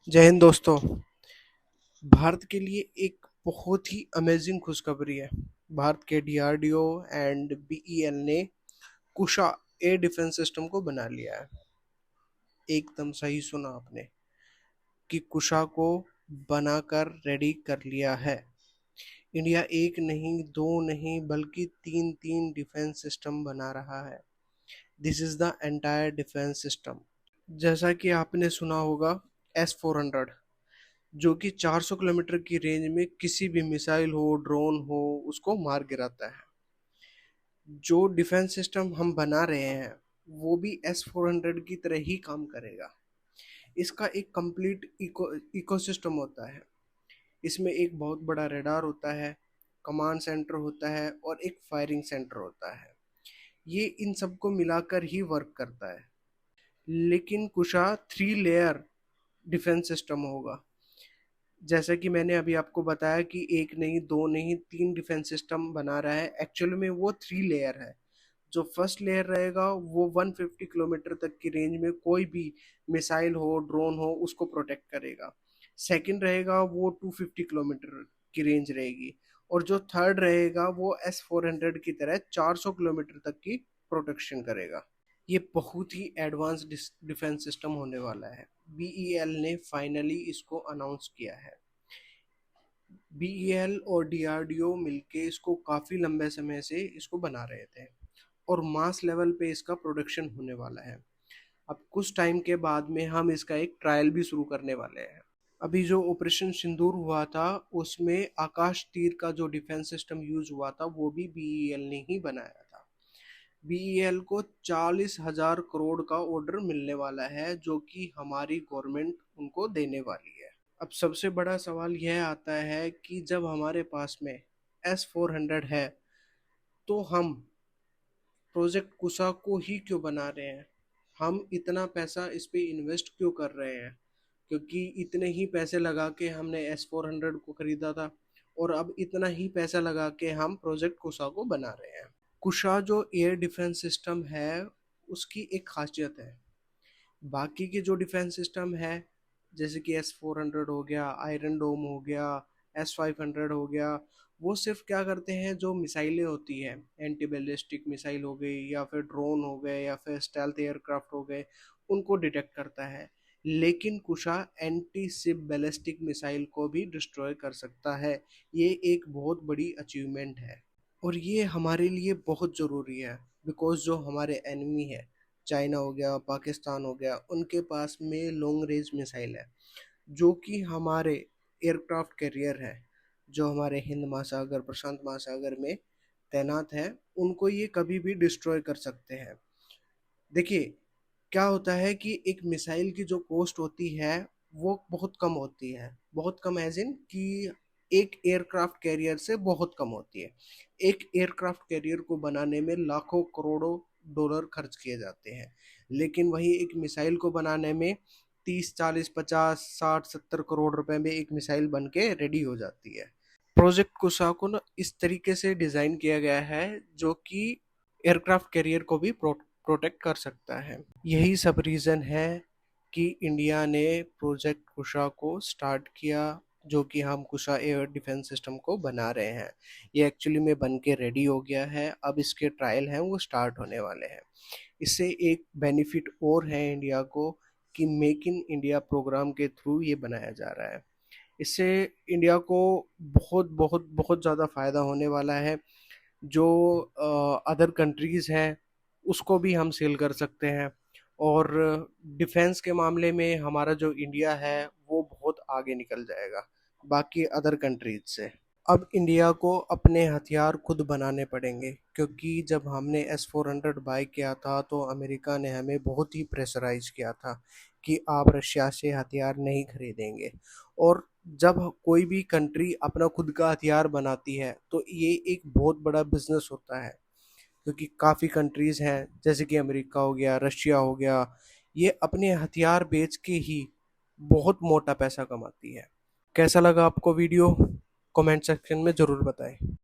जय हिंद दोस्तों। भारत के लिए एक बहुत ही अमेजिंग खुशखबरी है। भारत के डीआरडीओ एंड बीईएल ने कुशा एयर डिफेंस सिस्टम को बना लिया है। एकदम सही सुना आपने कि कुशा को बनाकर रेडी कर लिया है। इंडिया एक नहीं, दो नहीं, बल्कि तीन तीन डिफेंस सिस्टम बना रहा है। This is the entire defence system. जैसा कि आपने सुना होगा, S-400 जो कि 400 किलोमीटर की रेंज में किसी भी मिसाइल हो, ड्रोन हो, उसको मार गिराता है। जो डिफेंस सिस्टम हम बना रहे हैं वो भी S-400 की तरह ही काम करेगा। इसका एक कंप्लीट इकोसिस्टम होता है। इसमें एक बहुत बड़ा रडार होता है, कमांड सेंटर होता है और एक फायरिंग सेंटर होता है। ये इन सबको मिलाकर ही वर्क करता है। लेकिन कुशा 3 लेयर डिफेंस सिस्टम होगा। जैसा कि मैंने अभी आपको बताया कि एक नहीं, दो नहीं, तीन डिफेंस सिस्टम बना रहा है। एक्चुअली में वो 3 लेयर है। जो फर्स्ट लेयर रहेगा वो 150 किलोमीटर तक की रेंज में कोई भी मिसाइल हो, ड्रोन हो, उसको प्रोटेक्ट करेगा। सेकंड रहेगा वो 250 किलोमीटर की रेंज रहेगी। और जो थर्ड रहेगा वो S-400 की तरह 400 किलोमीटर तक की प्रोटेक्शन करेगा। ये बहुत ही एडवांस डिफेंस सिस्टम होने वाला है। बीईएल ने फाइनली इसको अनाउंस किया है। बीईएल और डीआरडीओ मिलके इसको काफ़ी लंबे समय से इसको बना रहे थे और मास लेवल पे इसका प्रोडक्शन होने वाला है। अब कुछ टाइम के बाद में हम इसका एक ट्रायल भी शुरू करने वाले हैं। अभी जो ऑपरेशन सिंदूर हुआ था उसमें आकाश तीर का जो डिफेंस सिस्टम यूज हुआ था वो भी बीईएल ने ही बनाया था। बीईएल को 40,000 करोड़ का ऑर्डर मिलने वाला है जो कि हमारी गवर्नमेंट उनको देने वाली है। अब सबसे बड़ा सवाल यह आता है कि जब हमारे पास में S-400 है तो हम प्रोजेक्ट कुशा को ही क्यों बना रहे हैं। हम इतना पैसा इस पे इन्वेस्ट क्यों कर रहे हैं, क्योंकि इतने ही पैसे लगा के हमने S-400 को खरीदा था और अब इतना ही पैसा लगा के हम प्रोजेक्ट कुशा को बना रहे हैं। कुशा जो एयर डिफेंस सिस्टम है उसकी एक खासियत है। बाकी के जो डिफेंस सिस्टम है जैसे कि S-400 हो गया, आयरन डोम हो गया, S-500 हो गया, वो सिर्फ क्या करते हैं, जो मिसाइलें होती है, एंटी बैलिस्टिक मिसाइल हो गई या फिर ड्रोन हो गए या फिर स्टेल्थ एयरक्राफ्ट हो गए, उनको डिटेक्ट करता है। लेकिन कुशा एंटी सिप बैलिस्टिक मिसाइल को भी डिस्ट्रॉय कर सकता है। ये एक बहुत बड़ी अचीवमेंट है और ये हमारे लिए बहुत ज़रूरी है। बिकॉज जो हमारे एनिमी है, चाइना हो गया, पाकिस्तान हो गया, उनके पास में लॉन्ग रेंज मिसाइल है जो कि हमारे एयरक्राफ्ट कैरियर है, जो हमारे हिंद महासागर, प्रशांत महासागर में तैनात है, उनको ये कभी भी डिस्ट्रॉय कर सकते हैं। देखिए, क्या होता है कि एक मिसाइल की जो कॉस्ट होती है वो बहुत कम होती है। बहुत कम एज इन कि एक एयरक्राफ्ट कैरियर से बहुत कम होती है। एक एयरक्राफ्ट कैरियर को बनाने में लाखों करोड़ों डॉलर खर्च किए जाते हैं, लेकिन वही एक मिसाइल को बनाने में 30, 40, 50, 60, 70 करोड़ रुपए में एक मिसाइल बन के रेडी हो जाती है। प्रोजेक्ट कुशा को ना इस तरीके से डिजाइन किया गया है जो कि एयरक्राफ्ट कैरियर को भी प्रोटेक्ट कर सकता है। यही सब रीजन है कि इंडिया ने प्रोजेक्ट कुशा को स्टार्ट किया, जो कि हम कुशा एयर डिफेंस सिस्टम को बना रहे हैं। ये एक्चुअली में बन के रेडी हो गया है। अब इसके ट्रायल हैं वो स्टार्ट होने वाले हैं। इससे एक बेनिफिट और है इंडिया को कि मेक इन इंडिया प्रोग्राम के थ्रू ये बनाया जा रहा है। इससे इंडिया को बहुत बहुत बहुत ज़्यादा फायदा होने वाला है। जो अदर कंट्रीज़ हैं उसको भी हम सेल कर सकते हैं और डिफेंस के मामले में हमारा जो इंडिया है वो बहुत आगे निकल जाएगा बाकी अदर कंट्रीज से। अब इंडिया को अपने हथियार खुद बनाने पड़ेंगे, क्योंकि जब हमने S-400 बाय किया था तो अमेरिका ने हमें बहुत ही प्रेशराइज किया था कि आप रशिया से हथियार नहीं खरीदेंगे। और जब कोई भी कंट्री अपना खुद का हथियार बनाती है तो ये एक बहुत बड़ा बिजनेस होता है, क्योंकि काफ़ी कंट्रीज़ हैं जैसे कि अमेरिका हो गया, रशिया हो गया, ये अपने हथियार बेच के ही बहुत मोटा पैसा कमाती है। कैसा लगा आपको वीडियो? कमेंट सेक्शन में ज़रूर बताएं।